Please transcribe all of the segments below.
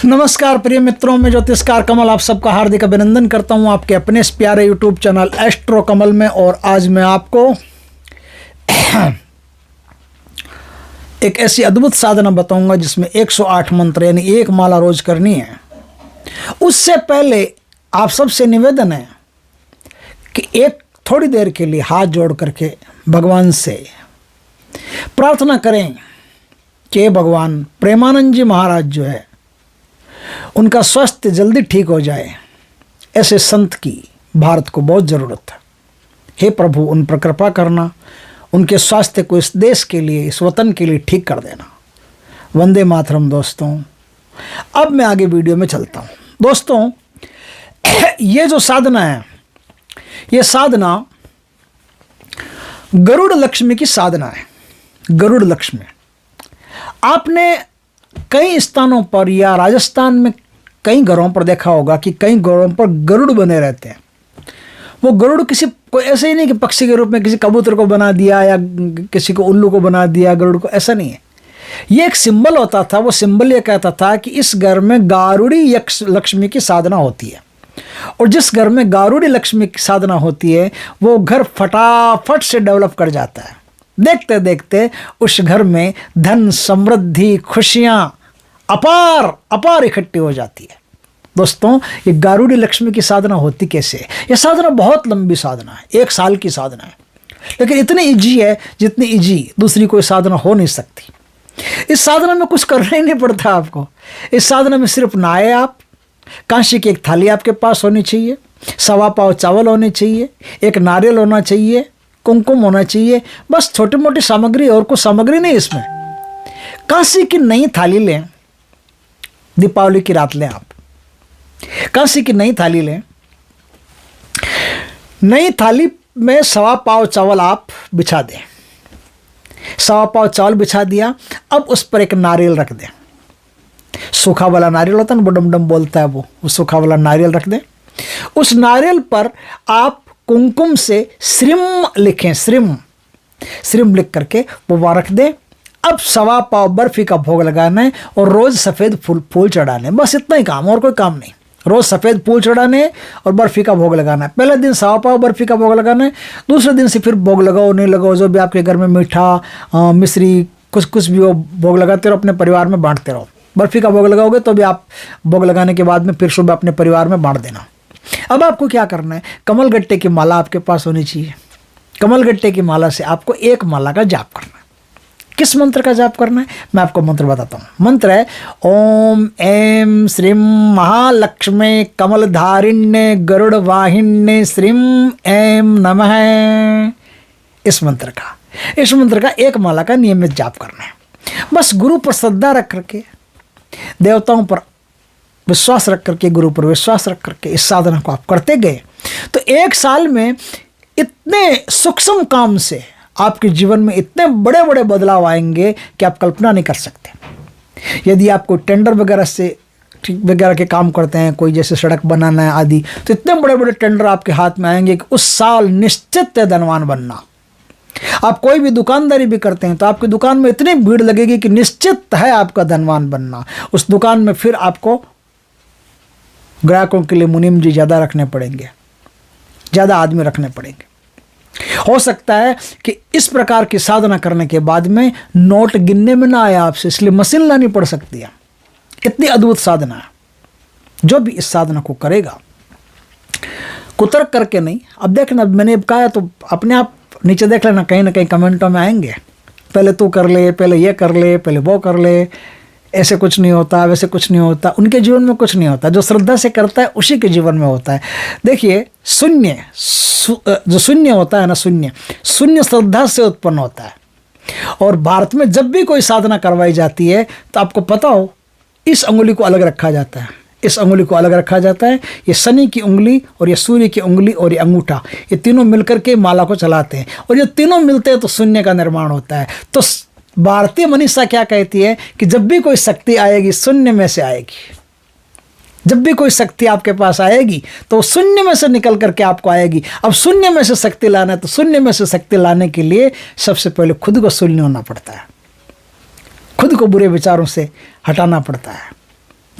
नमस्कार प्रिय मित्रों, मैं ज्योतिषकार कमल आप सबका हार्दिक अभिनंदन करता हूं आपके अपने इस प्यारे यूट्यूब चैनल एस्ट्रो कमल में। और आज मैं आपको एक ऐसी अद्भुत साधना बताऊंगा जिसमें 108 मंत्र यानी एक माला रोज करनी है। उससे पहले आप सबसे निवेदन है कि एक थोड़ी देर के लिए हाथ जोड़ करके भगवान से प्रार्थना करें कि भगवान प्रेमानंद जी महाराज जो है उनका स्वास्थ्य जल्दी ठीक हो जाए। ऐसे संत की भारत को बहुत ज़रूरत है। हे प्रभु, उन पर कृपा करना, उनके स्वास्थ्य को इस देश के लिए, इस वतन के लिए ठीक कर देना। वंदे मातरम। दोस्तों, अब मैं आगे वीडियो में चलता हूँ। दोस्तों, ये जो साधना है, ये साधना गरुड़ लक्ष्मी की साधना है। गरुड़ लक्ष्मी आपने कई स्थानों पर या राजस्थान में कई घरों पर देखा होगा कि कई घरों पर गरुड़ बने रहते हैं। वो गरुड़ किसी कोई ऐसे ही नहीं कि पक्षी के रूप में किसी कबूतर को बना दिया या किसी को उल्लू को बना दिया, गरुड़ को, ऐसा नहीं है। ये एक सिंबल होता था। वो सिंबल ये कहता था कि इस घर में गारुड़ी लक्ष्मी की साधना होती है, और जिस घर में गारुड़ी लक्ष्मी की साधना होती है वो घर फटाफट से डेवलप कर जाता है। देखते देखते उस घर में धन, समृद्धि, खुशियां अपार अपार इकट्ठी हो जाती है। दोस्तों, ये गारुड़ी लक्ष्मी की साधना होती कैसे है? यह साधना बहुत लंबी साधना है, 1 साल की साधना है, लेकिन इतनी इजी है जितनी इजी दूसरी कोई साधना हो नहीं सकती। इस साधना में कुछ करना ही नहीं पड़ता आपको। इस साधना में सिर्फ नहाए आप, कांसी की एक थाली आपके पास होनी चाहिए, 1.25 पाव चावल होने चाहिए, एक नारियल होना चाहिए, कुमकुम होना चाहिए, बस छोटी मोटी सामग्री, और कुछ सामग्री नहीं। इसमें कांसी की नई थाली लें, दीपावली की रात लें आप, कांसी की नई थाली लें। नई थाली में 1.25 पाव चावल आप बिछा दें। 1.25 पाव चावल बिछा दिया, अब उस पर एक नारियल रख दें। सूखा वाला नारियल होता है ना, डम बोलता है वो सूखा वाला नारियल रख दें। उस नारियल पर आप कुमकुम से श्रीम लिखें, श्रीम लिख करके वो वहाँ रख दें। अब 1.25 पाव बर्फी का भोग लगाना है और रोज़ सफ़ेद फूल चढ़ाने, बस इतना ही काम, और कोई काम नहीं। रोज़ सफ़ेद फूल चढ़ाने और बर्फ़ी का भोग लगाना है। पहले दिन 1.25 पाव बर्फ़ी का भोग लगाना है, दूसरे दिन से फिर भोग लगाओ नहीं लगाओ, जो भी आपके घर में मीठा मिश्री कुछ भी हो, भोग लगाते रहो, अपने परिवार में बांटते रहो। बर्फ़ी का भोग लगाओगे तो भी आप भोग लगाने के बाद में फिर सुबह अपने परिवार में बांट देना। अब आपको क्या करना है, कमलगट्टे की माला आपके पास होनी चाहिए। कमलगट्टे की माला से आपको एक माला का जाप करना है। किस मंत्र का जाप करना है मैं आपको मंत्र बताता हूँ। मंत्र है ओम ऐं श्रीं महालक्ष्मी कमलधारिण्य गरुड़ वाहिन्य श्रीं ऐं नमः। इस मंत्र का एक माला का नियमित जाप करना है। बस गुरु पर श्रद्धा रख करके, देवताओं पर विश्वास रख करके, गुरु पर विश्वास रख करके इस साधना को आप करते गए तो 1 साल में इतने सूक्ष्म काम से आपके जीवन में इतने बड़े बड़े बदलाव आएंगे कि आप कल्पना नहीं कर सकते। यदि आप कोई टेंडर वगैरह के काम करते हैं, कोई जैसे सड़क बनाना है आदि, तो इतने बड़े बड़े टेंडर आपके हाथ में आएंगे कि उस साल निश्चित धनवान बनना। आप कोई भी दुकानदारी भी करते हैं तो आपकी दुकान में इतनी भीड़ लगेगी कि निश्चित है आपका धनवान बनना। उस दुकान में फिर आपको ग्राहकों के लिए मुनीम जी ज़्यादा रखने पड़ेंगे, ज़्यादा आदमी रखने पड़ेंगे। हो सकता है कि इस प्रकार की साधना करने के बाद में नोट गिनने में ना आए आपसे, इसलिए मशीन लानी पड़ सकती है। इतनी अद्भुत साधना है। जो भी इस साधना को करेगा, कुतर्क करके नहीं, अब देखना, मैंने कहा तो अपने आप नीचे देख लेना, कहीं ना कहीं कमेंटों में आएंगे, पहले तू कर ले, पहले ये कर ले, पहले वो कर ले, ऐसे कुछ नहीं होता, वैसे कुछ नहीं होता। उनके जीवन में कुछ नहीं होता। जो श्रद्धा से करता है उसी के जीवन में होता है। देखिए, जो शून्य होता है ना, शून्य श्रद्धा से उत्पन्न होता है। और भारत में जब भी कोई साधना करवाई जाती है तो आपको पता हो, इस अंगुली को अलग रखा जाता है, इस अंगुली को अलग रखा जाता है। ये शनि की उंगली और ये सूर्य की उंगली और ये अंगूठा, ये तीनों मिलकर के माला को चलाते हैं, और ये तीनों मिलते हैं तो शून्य का निर्माण होता है। तो भारतीय मनीषा क्या कहती है कि जब भी कोई शक्ति आएगी शून्य में से आएगी। जब भी कोई शक्ति आपके पास आएगी तो शून्य में से निकल करके आपको आएगी। अब शून्य में से शक्ति लाना है तो शून्य में से शक्ति लाने के लिए सबसे पहले खुद को शून्य होना पड़ता है, खुद को बुरे विचारों से हटाना पड़ता है,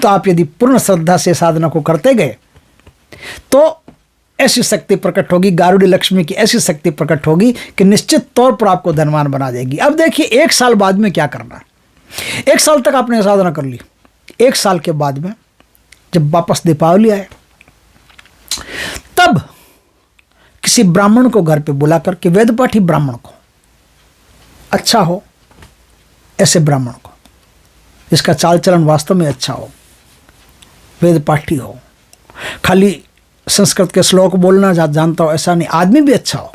तो आप यदि पूर्ण श्रद्धा से साधना को करते गए तो ऐसी शक्ति प्रकट होगी, गारुड़ी लक्ष्मी की ऐसी शक्ति प्रकट होगी कि निश्चित तौर पर आपको धनवान बना देगी। अब देखिए 1 साल बाद में क्या करना है। 1 साल तक आपने साधना कर ली, 1 साल के बाद में जब वापस दीपावली आए तब किसी ब्राह्मण को घर पे बुला कर के, वेदपाठी ब्राह्मण को, अच्छा हो ऐसे ब्राह्मण को जिसका चाल चलन वास्तव में अच्छा हो, वेदपाठी हो, खाली संस्कृत के श्लोक बोलना जानता हो ऐसा नहीं, आदमी भी अच्छा हो,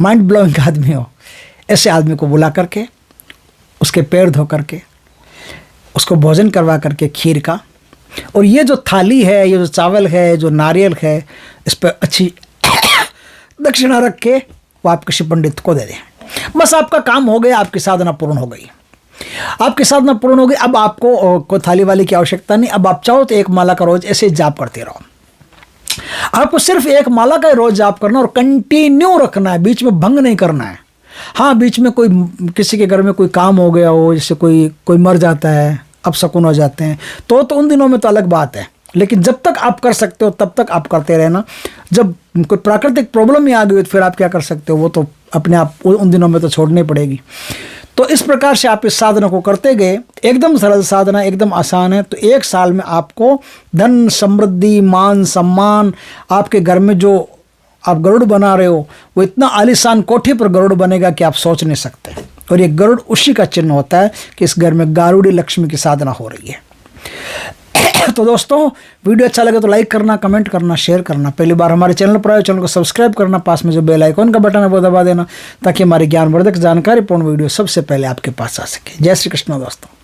माइंड ब्लोइंग आदमी हो, ऐसे आदमी को बुला करके उसके पैर धो करके उसको भोजन करवा करके खीर का, और ये जो थाली है, ये जो चावल है, जो नारियल है, इस पर अच्छी दक्षिणा रख के वो आप किसी पंडित को दे दें। बस आपका काम हो गया, आपकी साधना पूर्ण हो गई, आपकी साधना पूर्ण हो गई। अब आपको कोई थाली वाली की आवश्यकता नहीं। अब आप चाहो तो 1 माला का रोज ऐसे जाप करते रहो। आपको सिर्फ 1 माला का रोज जाप करना और कंटिन्यू रखना है, बीच में भंग नहीं करना है। हाँ, बीच में कोई किसी के घर में कोई काम हो गया हो, जैसे कोई मर जाता है, अपशकुन हो जाते हैं, तो उन दिनों में तो अलग बात है, लेकिन जब तक आप कर सकते हो तब तक आप करते रहना। जब कोई प्राकृतिक प्रॉब्लम ही आ गई तो फिर आप क्या कर सकते हो, वो तो अपने आप उन दिनों में तो छोड़नी पड़ेगी। तो इस प्रकार से आप इस साधना को करते गए, एकदम सरल साधना, एकदम आसान है। तो 1 साल में आपको धन, समृद्धि, मान, सम्मान, आपके घर में जो आप गरुड़ बना रहे हो वो इतना आलीशान कोठी पर गरुड़ बनेगा कि आप सोच नहीं सकते। और ये गरुड़ उसी का चिन्ह होता है कि इस घर में गारुड़ी लक्ष्मी की साधना हो रही है। तो दोस्तों, वीडियो अच्छा लगे तो लाइक करना, कमेंट करना, शेयर करना। पहली बार हमारे चैनल पर आए, चैनल को सब्सक्राइब करना, पास में जो बेल आइकॉन का बटन है वो दबा देना, ताकि हमारी ज्ञानवर्धक जानकारीपूर्ण वीडियो सबसे पहले आपके पास आ सके। जय श्री कृष्ण दोस्तों।